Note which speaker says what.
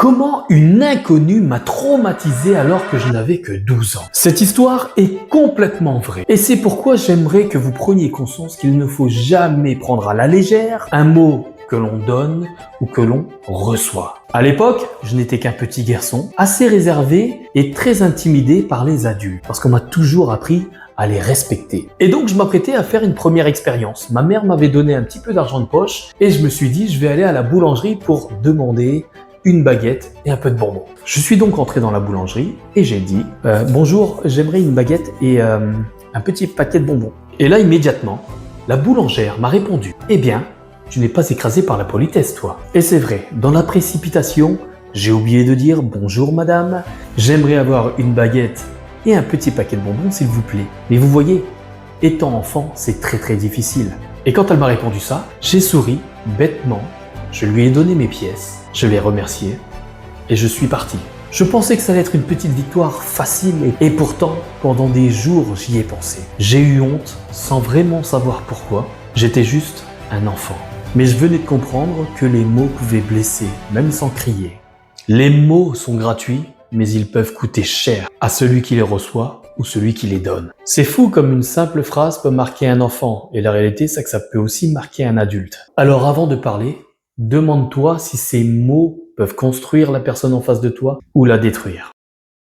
Speaker 1: Comment une inconnue m'a traumatisé alors que je n'avais que 12 ans. Cette histoire est complètement vraie. Et c'est pourquoi j'aimerais que vous preniez conscience qu'il ne faut jamais prendre à la légère un mot que l'on donne ou que l'on reçoit. À l'époque, je n'étais qu'un petit garçon, assez réservé et très intimidé par les adultes, parce qu'on m'a toujours appris à les respecter. Et donc je m'apprêtais à faire une première expérience. Ma mère m'avait donné un petit peu d'argent de poche et je me suis dit je vais aller à la boulangerie pour demander une baguette et un peu de bonbons. Je suis donc entré dans la boulangerie et j'ai dit bonjour, j'aimerais une baguette et un petit paquet de bonbons. Et là immédiatement, la boulangère m'a répondu eh bien, tu n'es pas écrasé par la politesse toi. Et c'est vrai, dans la précipitation, j'ai oublié de dire bonjour madame, j'aimerais avoir une baguette et un petit paquet de bonbons s'il vous plaît. Mais vous voyez, étant enfant, c'est très difficile. Et quand elle m'a répondu ça, j'ai souri bêtement, je lui ai donné mes pièces, je l'ai remercié et je suis parti. Je pensais que ça allait être une petite victoire facile et pourtant, pendant des jours, j'y ai pensé. J'ai eu honte sans vraiment savoir pourquoi. J'étais juste un enfant. Mais je venais de comprendre que les mots pouvaient blesser, même sans crier. Les mots sont gratuits, mais ils peuvent coûter cher à celui qui les reçoit ou celui qui les donne. C'est fou comme une simple phrase peut marquer un enfant, et la réalité c'est que ça peut aussi marquer un adulte. Alors avant de parler, demande-toi si ces mots peuvent construire la personne en face de toi ou la détruire.